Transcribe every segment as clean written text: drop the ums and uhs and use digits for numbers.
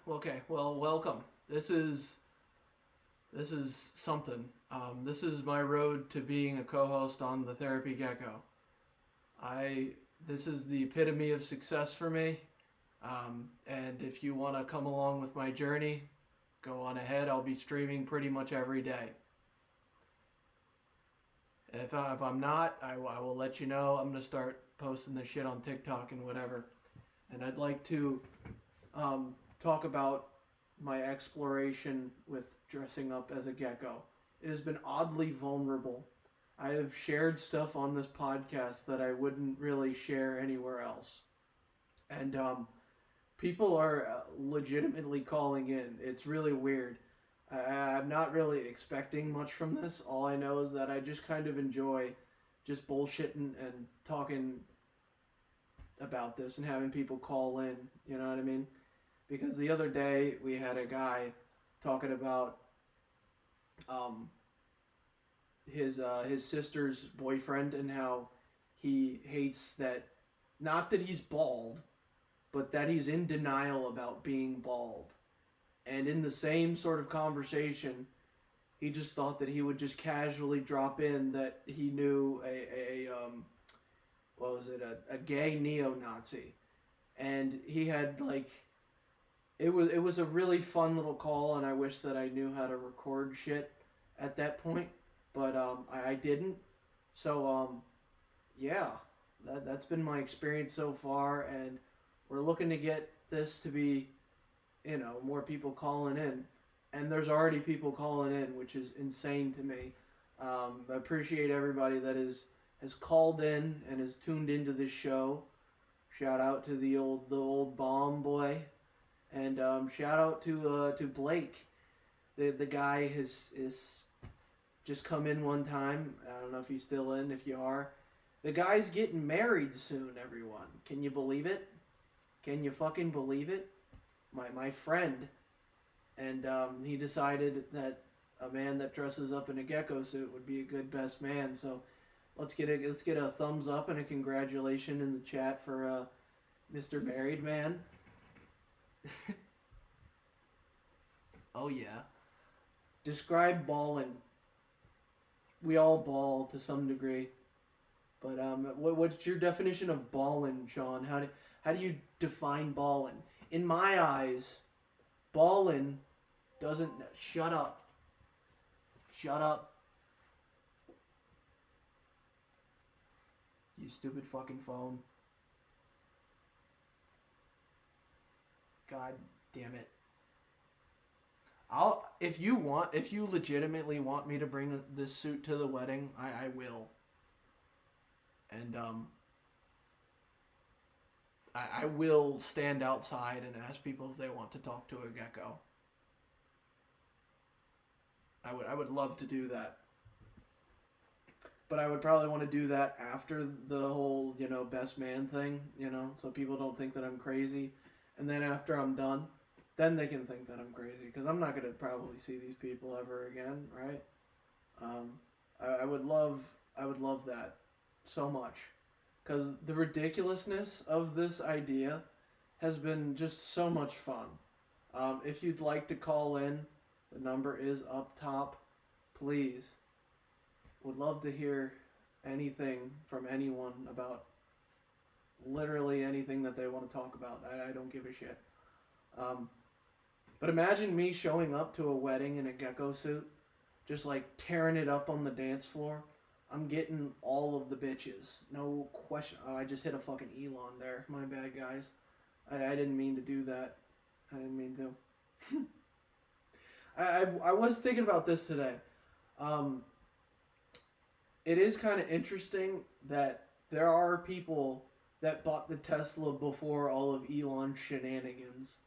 Okay. Well, welcome. This is something. This is my road to being a co-host on the Therapy Gecko. I This is the epitome of success for me. And if you want to come along with my journey, go on ahead. I'll be streaming pretty much every day. If I'm not, I will let you know. I'm gonna start posting this shit on TikTok and whatever. And I'd like to talk about my exploration with dressing up as a gecko. It has been oddly vulnerable. I have shared stuff on this podcast that I wouldn't really share anywhere else. And people are legitimately calling in. It's really weird. I'm not really expecting much from this. All I know is that I just kind of enjoy just bullshitting and talking about this and having people call in. You know what I mean? Because the other day we had a guy talking about um, his sister's boyfriend and how he hates that, not that he's bald, but that he's in denial about being bald. And in the same sort of conversation, he just thought that he would just casually drop in that he knew a what was it, a gay neo-Nazi. And he had like, it was a really fun little call, and I wish that I knew how to record shit at that point, but I didn't. So yeah, that's been my experience so far, and we're looking to get this to be, more people calling in, and there's already people calling in, which is insane to me. I appreciate everybody that has called in and has tuned into this show. Shout out to the old bomb boy. And shout out to Blake. The guy is just come in one time. I don't know if he's still in. If you are, the guy's getting married soon. Everyone, can you believe it? Can you fucking believe it? My friend, and he decided that a man that dresses up in a gecko suit would be a good best man. So let's get a thumbs up and a congratulation in the chat for Mr. Married Man. Oh yeah. Describe ballin'. We all ball to some degree, but what's your definition of ballin', Sean? How do you define ballin'? In my eyes, ballin' doesn't. Shut up. Shut up. You stupid fucking phone. God damn it. If you legitimately want me to bring this suit to the wedding, I will. And I will stand outside and ask people if they want to talk to a gecko. I would love to do that. But I would probably want to do that after the whole, best man thing, so people don't think that I'm crazy. And then after I'm done, then they can think that I'm crazy, because I'm not going to probably see these people ever again, right? Um, I would love that so much, because the ridiculousness of this idea has been just so much fun. If you'd like to call in, the number is up top. Please, would love to hear anything from anyone about literally anything that they want to talk about. I don't give a shit. Um, but imagine me showing up to a wedding in a gecko suit, just like tearing it up on the dance floor. I'm getting all of the bitches. No question. Oh, I just hit a fucking Elon there. My bad, guys. I didn't mean to do that. I didn't mean to. I was thinking about this today. Um, it is kind of interesting that there are people that bought the Tesla before all of Elon's shenanigans.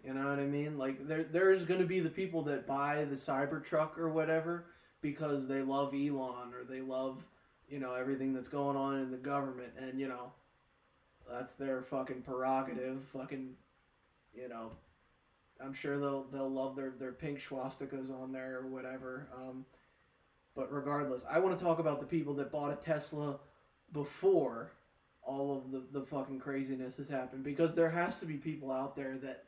You know what I mean? Like there's going to be the people that buy the Cybertruck or whatever because they love Elon or they love, everything that's going on in the government, and that's their fucking prerogative. Fucking, you know, I'm sure they'll love their pink swastikas on there or whatever. But regardless, I want to talk about the people that bought a Tesla before all of the fucking craziness has happened, because there has to be people out there that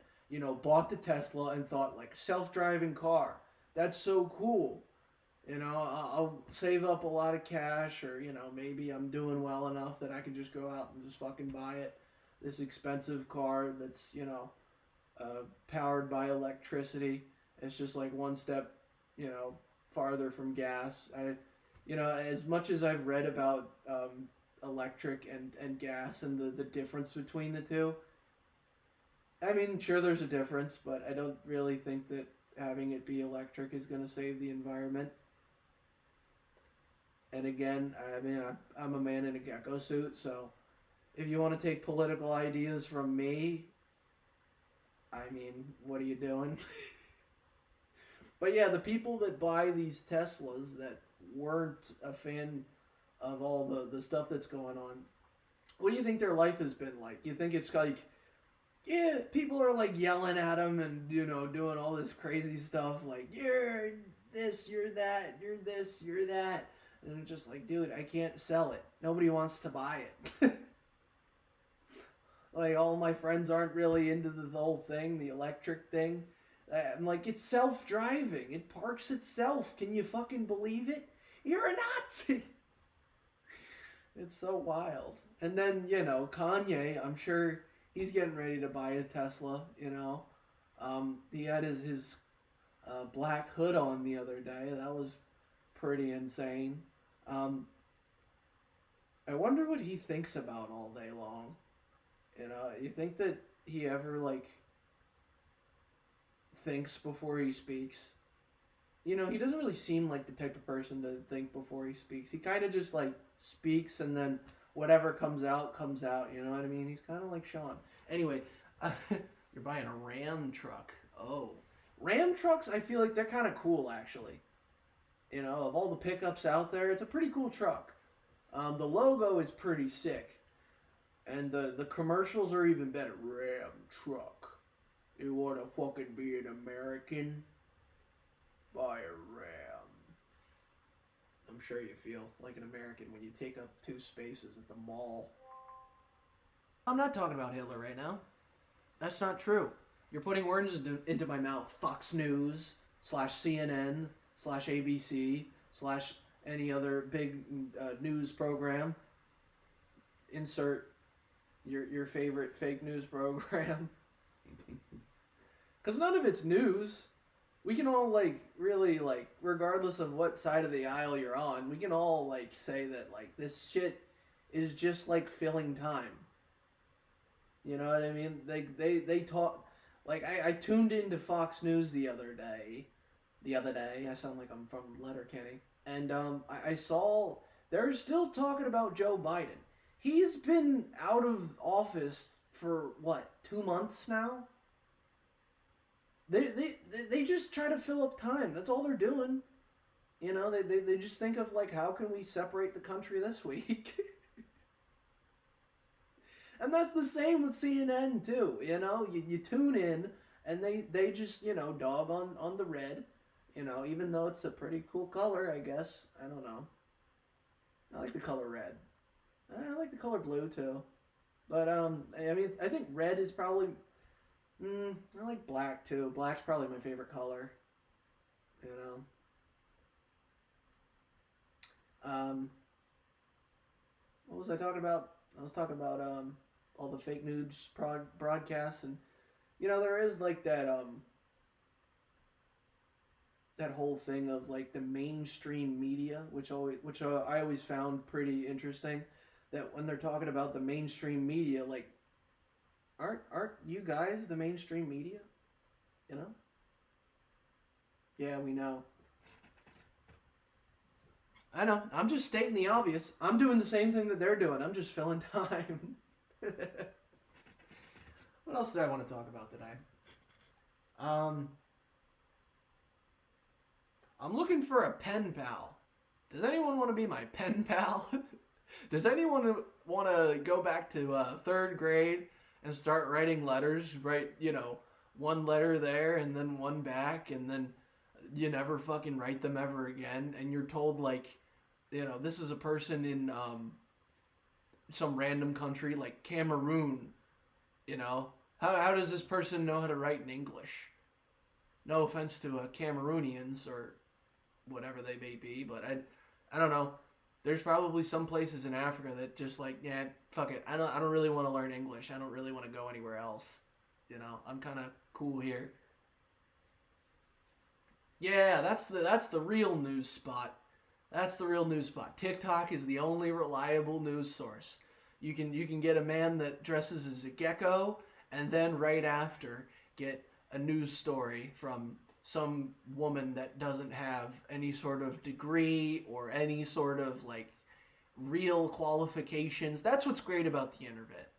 bought the Tesla and thought like self-driving car. That's so cool. I'll save up a lot of cash, or maybe I'm doing well enough that I can just go out and just fucking buy it. This expensive car that's powered by electricity. It's just like one step, you know, farther from gas. As much as I've read about electric and gas and the difference between the two, I mean, sure, there's a difference, but I don't really think that having it be electric is going to save the environment. And again, I mean, I'm a man in a Gecko suit, so if you want to take political ideas from me, I mean, what are you doing? But yeah, the people that buy these Teslas that weren't a fan of all the stuff that's going on, what do you think their life has been like? You think it's like, yeah, people are like yelling at them and, doing all this crazy stuff like, you're this, you're that, you're this, you're that. And I'm just like, dude, I can't sell it. Nobody wants to buy it. Like, all my friends aren't really into the whole thing, the electric thing. I'm like, it's self-driving. It parks itself. Can you fucking believe it? You're a Nazi. It's so wild. And then, Kanye, I'm sure he's getting ready to buy a Tesla. He had his black hood on the other day. That was pretty insane. I wonder what he thinks about all day long. You think that he ever, like, thinks before he speaks? He doesn't really seem like the type of person to think before he speaks. He kind of just, like, speaks and then whatever comes out, you know what I mean? He's kind of like Sean. Anyway, you're buying a Ram truck. Oh. Ram trucks, I feel like they're kind of cool, actually. Of all the pickups out there, it's a pretty cool truck. The logo is pretty sick. And the commercials are even better. Ram truck. You want to fucking be an American? Buy a Ram. I'm sure you feel like an American when you take up 2 spaces at the mall. I'm not talking about Hitler right now. That's not true. You're putting words into my mouth. Fox News /CNN /ABC /any other big news program. Insert your favorite fake news program. Because none of it's news. We can all, like, really, like, regardless of what side of the aisle you're on, we can all, like, say that, like, this shit is just, like, filling time. You know what I mean? They talk, like, I tuned into Fox News the other day. I sound like I'm from Letterkenny. And I saw they're still talking about Joe Biden. He's been out of office for, what, 2 months now? They just try to fill up time. That's all they're doing. They just think of, like, how can we separate the country this week? And that's the same with CNN, too. You tune in, and they just, dog on the red. Even though it's a pretty cool color, I guess. I don't know. I like the color red. I like the color blue, too. But, I mean, I think red is probably... I like black, too. Black's probably my favorite color. What was I talking about? I was talking about, all the fake news broadcasts. And, there is, like, that whole thing of, like, the mainstream media, which I always found pretty interesting, that when they're talking about the mainstream media, like, aren't you guys the mainstream media? Yeah, we know. I know. I'm just stating the obvious. I'm doing the same thing that they're doing. I'm just filling time. What else did I want to talk about today? I'm looking for a pen pal. Does anyone want to be my pen pal? Does anyone want to go back to 3rd grade and start writing letters? Write, one letter there and then one back, and then you never fucking write them ever again. And you're told, like, this is a person in some random country like Cameroon, How does this person know how to write in English? No offense to Cameroonians or whatever they may be, but I don't know. There's probably some places in Africa that just like, yeah, fuck it. I don't really want to learn English. I don't really want to go anywhere else. You know, I'm kind of cool here. Yeah, that's the real news spot. That's the real news spot. TikTok is the only reliable news source. You can get a man that dresses as a gecko, and then right after get a news story from some woman that doesn't have any sort of degree or any sort of like real qualifications. That's what's great about the internet.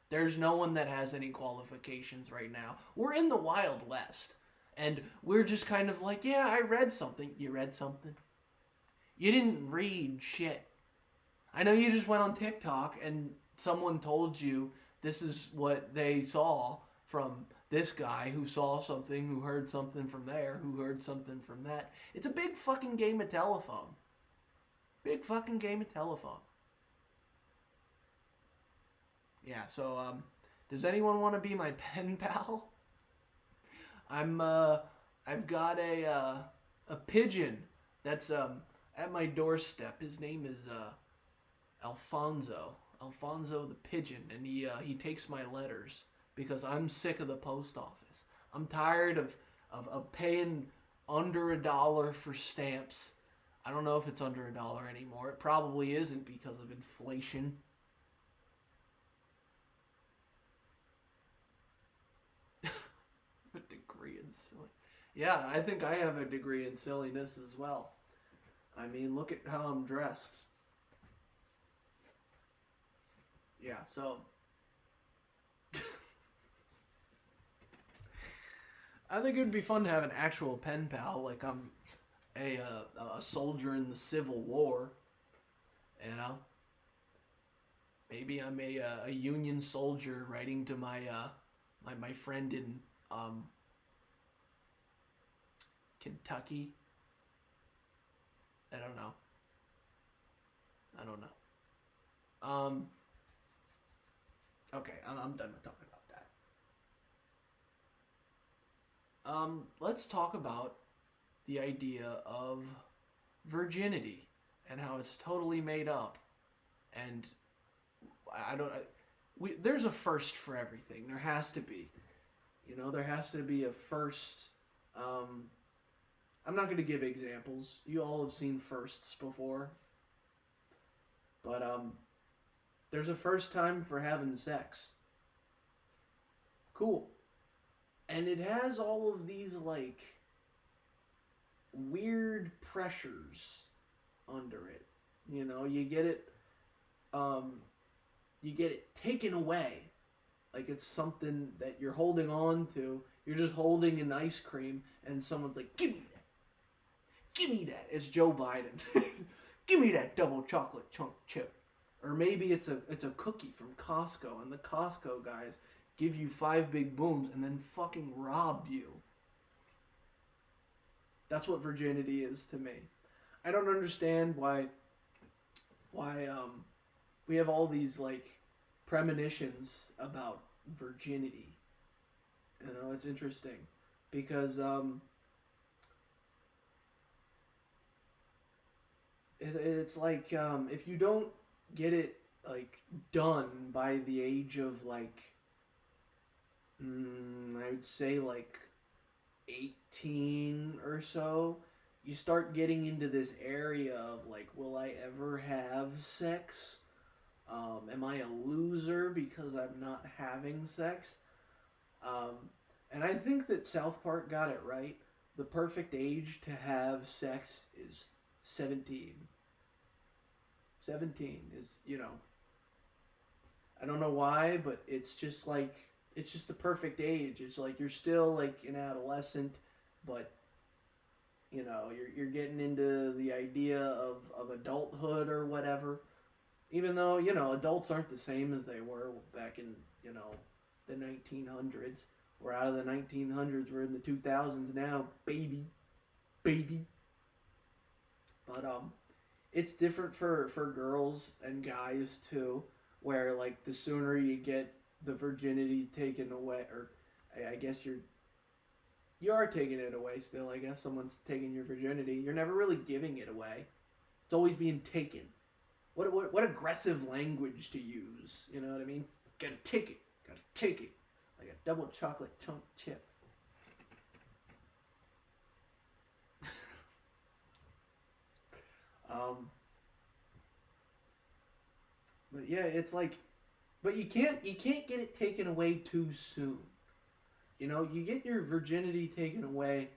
There's no one that has any qualifications right now. We're in the Wild West. And we're just kind of like, yeah, I read something. You read something? You didn't read shit. I know you just went on TikTok and someone told you this is what they saw from this guy who saw something, who heard something from there, who heard something from that. It's a big fucking game of telephone. Big fucking game of telephone. Yeah, so does anyone want to be my pen pal? I'm I've got a pigeon that's at my doorstep. His name is Alfonso. Alfonso the pigeon, and he takes my letters because I'm sick of the post office. I'm tired of paying under $1 for stamps. I don't know if it's under $1 anymore. It probably isn't because of inflation. A degree in silly. Yeah, I think I have a degree in silliness as well. I mean, look at how I'm dressed. Yeah, so I think it would be fun to have an actual pen pal, like I'm a soldier in the Civil War. You know, maybe I'm a Union soldier writing to my friend in um, Kentucky. I don't know. I don't know. Okay, I'm done with talking about that. Let's talk about the idea of virginity and how it's totally made up. And I don't. There's a first for everything. There has to be. You know, there has to be a first. Um, I'm not going to give examples. You all have seen firsts before. But there's a first time for having sex. Cool. And it has all of these like weird pressures under it. You know, um you get it taken away. Like it's something that you're holding on to. You're just holding an ice cream and someone's like, "Give me that. Give me that." It's Joe Biden. Give me that double chocolate chunk chip. Or maybe it's a cookie from Costco, and the Costco guys give you 5 big booms and then fucking rob you. That's what virginity is to me. I don't understand why we have all these like premonitions about virginity. You know, it's interesting because it's like if you don't get it like done by the age of like I would say like 18 or so, you start getting into this area of like, will I ever have sex? Am I a loser because I'm not having sex? Um, and I think that South Park got it right. The perfect age to have sex is 17. 17 is, I don't know why, but it's just the perfect age. It's like you're still like an adolescent, but you're getting into the idea of adulthood or whatever. Even though, adults aren't the same as they were back in, the 1900s. We're out of the 1900s, we're in the 2000s now, baby. Baby. But it's different for girls and guys too, where like the sooner you get the virginity taken away, or I guess you are taking it away still. I guess someone's taking your virginity. You're never really giving it away. It's always being taken. What aggressive language to use? You know what I mean? Gotta take it. Gotta take it. Like a double chocolate chunk chip. um, but yeah, it's like, but you can't get it taken away too soon. You know, you get your virginity taken away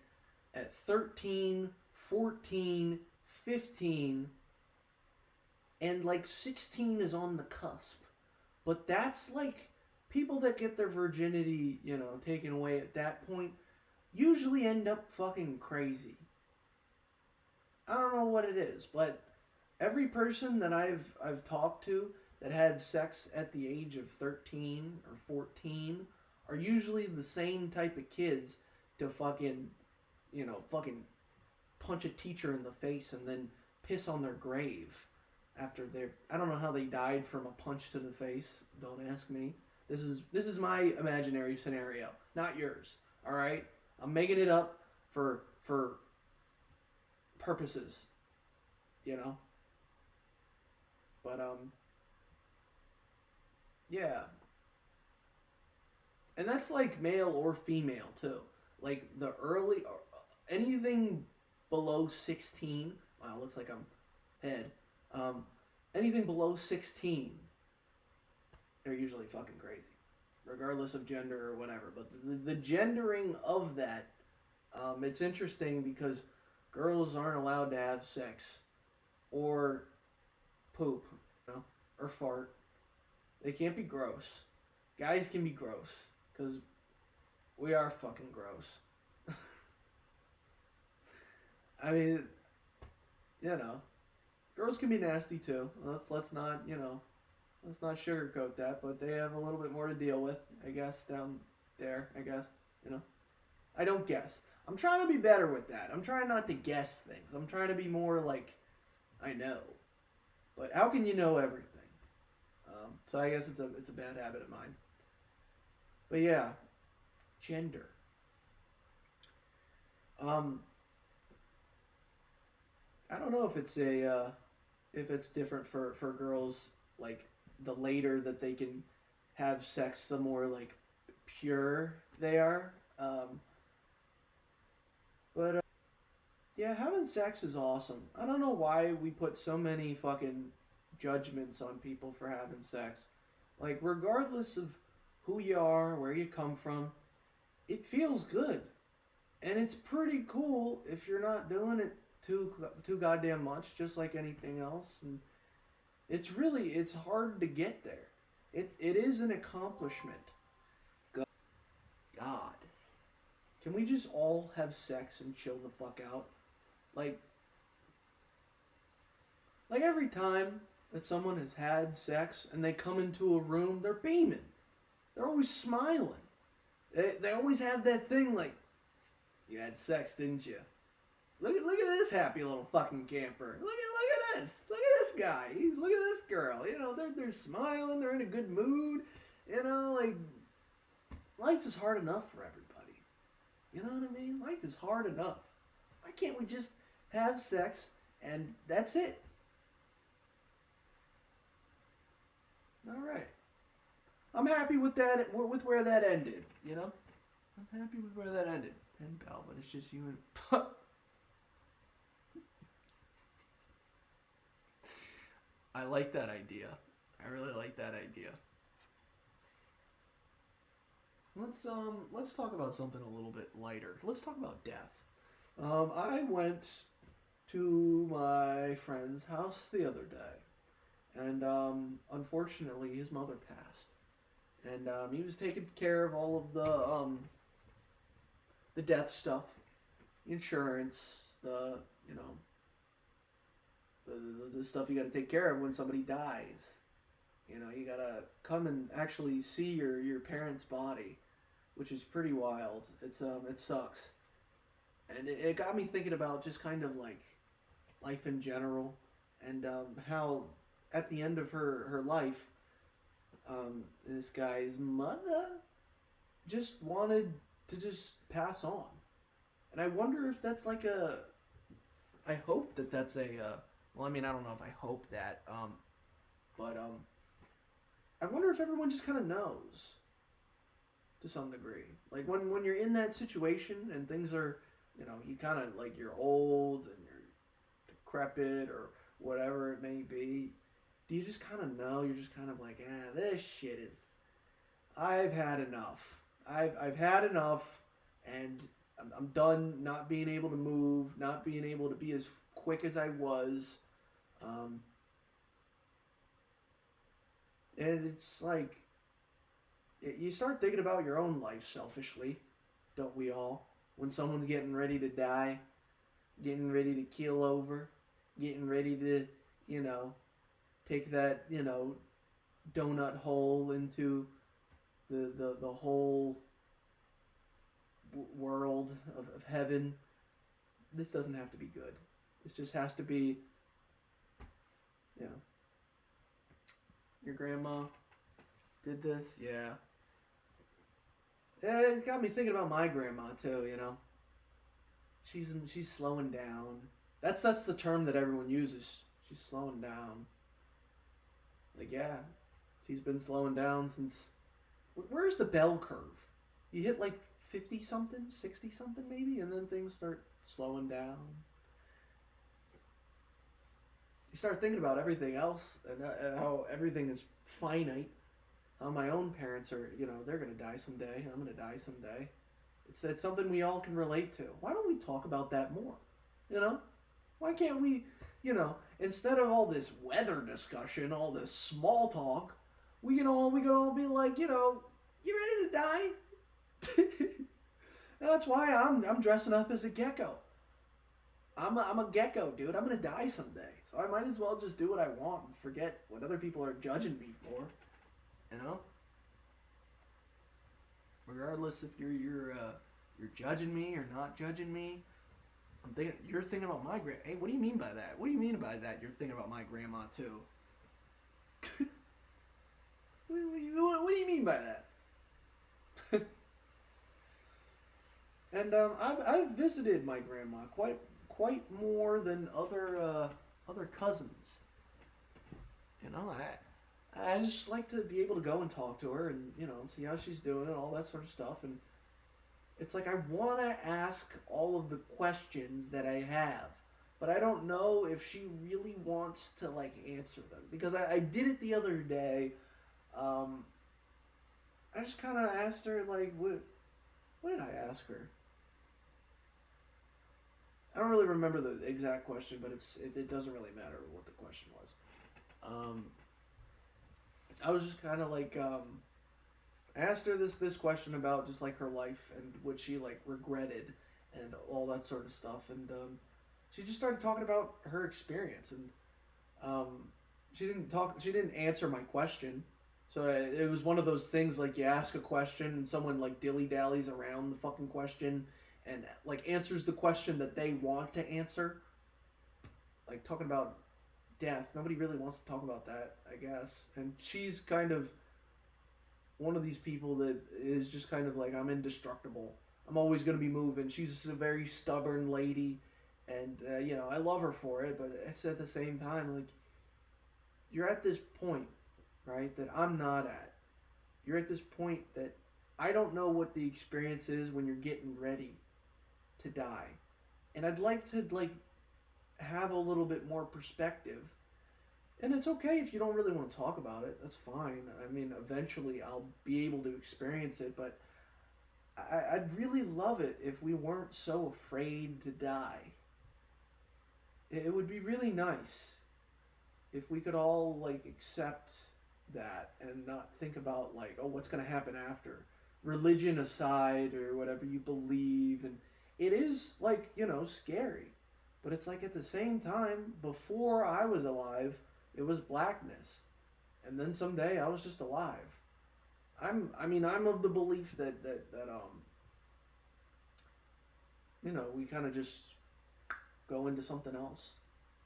at 13, 14, 15, and like 16 is on the cusp. But that's like people that get their virginity, taken away at that point usually end up fucking crazy. I don't know what it is, but every person that I've talked to that had sex at the age of 13 or 14 are usually the same type of kids to fucking punch a teacher in the face and then piss on their grave after they're I don't know how they died from a punch to the face. Don't ask me. This is my imaginary scenario, not yours. All right? I'm making it up for purposes, you know? But yeah. And that's like male or female too. Like the early anything below 16, wow, looks like I'm head. Um anything below 16, they're usually fucking crazy, regardless of gender or whatever. But the gendering of that, it's interesting because girls aren't allowed to have sex or poop, or fart. They can't be gross. Guys can be gross because we are fucking gross. I mean, girls can be nasty too. Let's not sugarcoat that. But they have a little bit more to deal with, I guess, down there. I guess you know. I don't guess. I'm trying to be better with that. I'm trying not to guess things. I'm trying to be more like I know. But how can you know everything? So I guess it's a bad habit of mine. But yeah, gender. Um, I don't know if it's different for girls. Like the later that they can have sex, the more like pure they are. But yeah, having sex is awesome. I don't know why we put so many fucking judgments on people for having sex. Like regardless of who you are, where you come from, it feels good. And it's pretty cool if you're not doing it too goddamn much, just like anything else. And it's hard to get there. It is an accomplishment. God, can we just all have sex and chill the fuck out? Like like every time that someone has had sex and they come into a room, they're beaming. They're always smiling. They always have that thing like, you had sex, didn't you? Look at this happy little fucking camper. Look at this. Look at this guy. Look at this girl. They're smiling. They're in a good mood. Like life is hard enough for everybody. You know what I mean? Life is hard enough. Why can't we just have sex and that's it? All right. I'm happy with that. With where that ended. I'm happy with where that ended. Pen pal, but it's just you and. I like that idea. I really like that idea. Let's talk about something a little bit lighter. Let's talk about death. I went to my friend's house the other day, and unfortunately his mother passed, and he was taking care of all of the death stuff, insurance, the stuff you got to take care of when somebody dies. You gotta come and actually see your parents' body, which is pretty wild. It sucks, and it got me thinking about just kind of like life in general, and how at the end of her life, This guy's mother just wanted to just pass on. And I wonder if that's like a. I hope that that's a. Well, I mean, I don't know if I hope that. But I wonder if everyone just kind of knows to some degree. Like when you're in that situation and things are, you kind of like you're old and you're decrepit or whatever it may be. Do you just kind of know? You're just kind of like, this shit is. I've had enough. I've had enough, and I'm done not being able to move, not being able to be as quick as I was. Um, and it's like you start thinking about your own life selfishly, don't we all? When someone's getting ready to die, getting ready to keel over, getting ready to, you know, take that, donut hole into the whole world of heaven. This doesn't have to be good. This just has to be, you know, your grandma did this. Yeah. Yeah, it got me thinking about my grandma too. She's slowing down. That's the term that everyone uses. She's slowing down. Like, yeah, she's been slowing down since. Where's the bell curve? You hit like 50 something, 60 something maybe, and then things start slowing down. You start thinking about everything else and how everything is finite. How my own parents are, they're going to die someday. I'm going to die someday. It's something we all can relate to. Why don't we talk about that more? You know? Why can't we, instead of all this weather discussion, all this small talk, we can all be like, you ready to die? That's why I'm dressing up as a gecko. I'm a gecko, dude. I'm gonna die someday, so I might as well just do what I want and forget what other people are judging me for. You know, regardless if you're judging me or not judging me. You're thinking about my grandma. Hey, what do you mean by that? What do you mean by that? You're thinking about my grandma too. What do you mean by that? And I've visited my grandma quite more than other cousins. I just like to be able to go and talk to her and see how she's doing and all that sort of stuff. And it's like I want to ask all of the questions that I have, but I don't know if she really wants to like answer them because I did it the other day. I just kind of asked her like what did I ask her? I don't really remember the exact question, but it doesn't really matter what the question was. I was just kind of like I asked her this question about just like her life and what she like regretted and all that sort of stuff, and she just started talking about her experience, and um, she didn't answer my question. So it was one of those things like you ask a question and someone like dilly dallies around the fucking question and like answers the question that they want to answer. Like talking about death, nobody really wants to talk about that, I guess. And she's kind of one of these people that is just kind of like I'm indestructible. I'm always going to be moving. She's a very stubborn lady, and I love her for it. But it's at the same time like you're at this point, right, that I'm not at. You're at this point that I don't know what the experience is when you're getting ready to die. And I'd like to like have a little bit more perspective. And it's okay if you don't really want to talk about it. That's fine. I mean, eventually I'll be able to experience it, but I'd really love it if we weren't so afraid to die. It would be really nice if we could all like accept that and not think about like, oh, what's going to happen after. Religion aside or whatever you believe, and it is like scary, but it's like at the same time before I was alive it was blackness, and then someday I was just alive. I'm of the belief that we kind of just go into something else,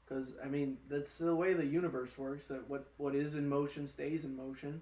because I mean that's the way the universe works, that what is in motion stays in motion,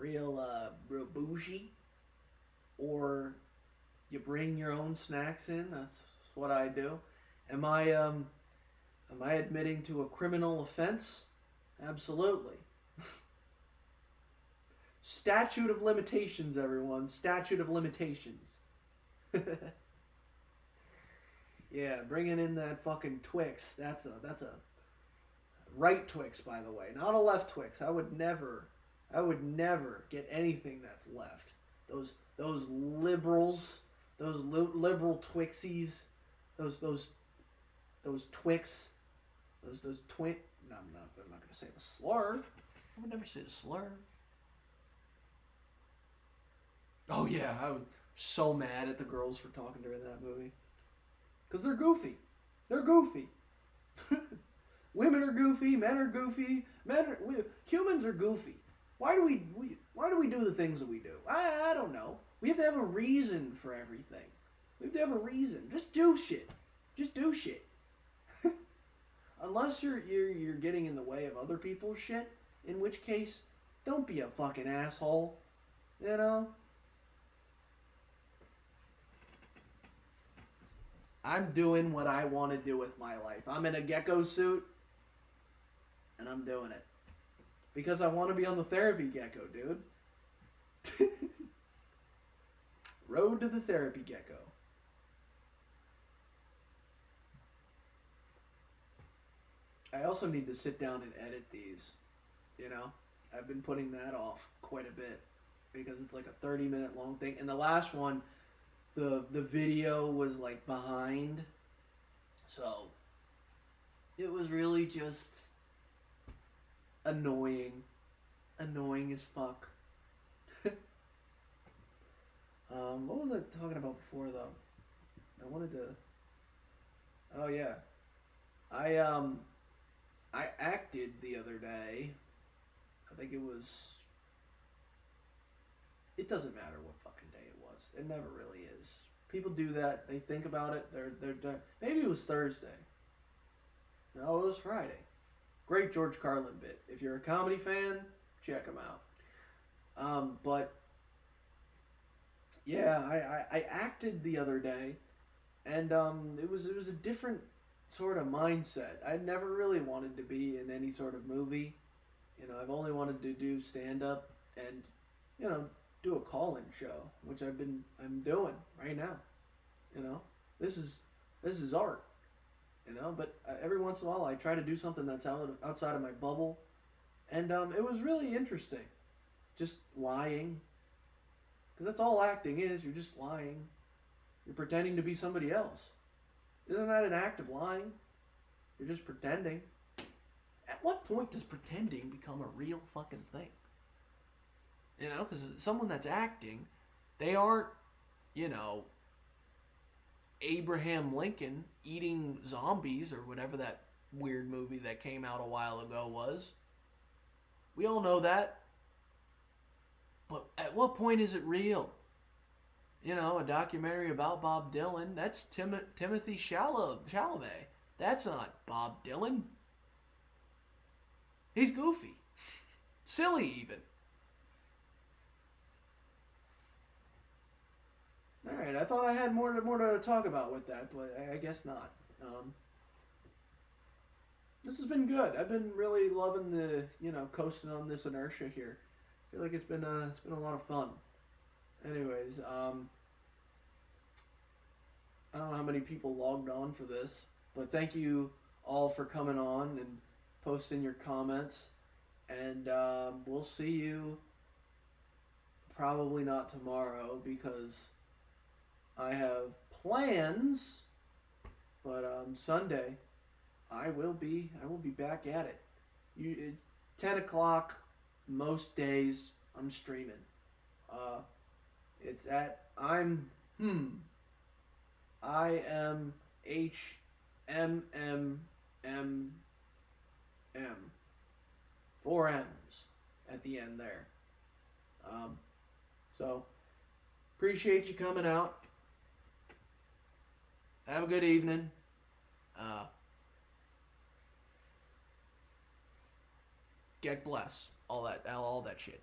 real bougie, or you bring your own snacks in. That's what I do. Am I am I admitting to a criminal offense? Absolutely. Statute of limitations, everyone. Statute of limitations. Yeah, bringing in that fucking Twix. That's a right Twix, by the way, not a left Twix. I would never get anything that's left. Those liberals, those liberal Twixies, those those Twix, those twin. No, I'm not gonna say the slur. I would never say the slur. Oh yeah, I was so mad at the girls for talking during that movie because they're goofy. They're goofy. Women are goofy. Men are goofy. Humans are goofy. Why do we do the things that we do? I don't know. We have to have a reason for everything. We have to have a reason. Just do shit. Just do shit. Unless you're getting in the way of other people's shit, in which case, don't be a fucking asshole. You know? I'm doing what I want to do with my life. I'm in a Gecko suit, and I'm doing it. Because I want to be on the therapy Gecko, dude. Road to the therapy Gecko. I also need to sit down and edit these. You know? I've been putting that off quite a bit. Because it's like a 30-minute long thing. And the last one, the video was like behind. So, it was really just annoying. Annoying as fuck. What was I talking about before though? I wanted to. Oh yeah, I acted the other day. I think it was. It doesn't matter what fucking day it was. It never really is. People do that. They think about it. They're done. Maybe it was Thursday. No, it was Friday. Great George Carlin bit. If you're a comedy fan, check him out. But yeah, I acted the other day, and it was a different sort of mindset. I never really wanted to be in any sort of movie. You know, I've only wanted to do stand up and, you know, do a call-in show, which I'm doing right now. You know, this is art. You know, but every once in a while I try to do something that's outside of my bubble, and it was really interesting. Just lying, because that's all acting is. You're just lying. You're pretending to be somebody else. Isn't that an act of lying? You're just pretending. At what point does pretending become a real fucking thing? You know, because someone that's acting, they aren't, you know, Abraham Lincoln eating zombies or whatever that weird movie that came out a while ago was. We all know that. But at what point is it real? You know, a documentary about Bob Dylan, that's Timothy Chalamet. That's not Bob Dylan. He's goofy. Silly even. Alright, I thought I had more to talk about with that, but I guess not. This has been good. I've been really loving the, you know, coasting on this inertia here. I feel like it's been a lot of fun. Anyways, I don't know how many people logged on for this, but thank you all for coming on and posting your comments. And we'll see you probably not tomorrow because I have plans, but Sunday I will be back at it. 10 o'clock most days I'm streaming. It's at I am HMMMM. 4 M's at the end there. So appreciate you coming out. Have a good evening. Geck bless. All that shit.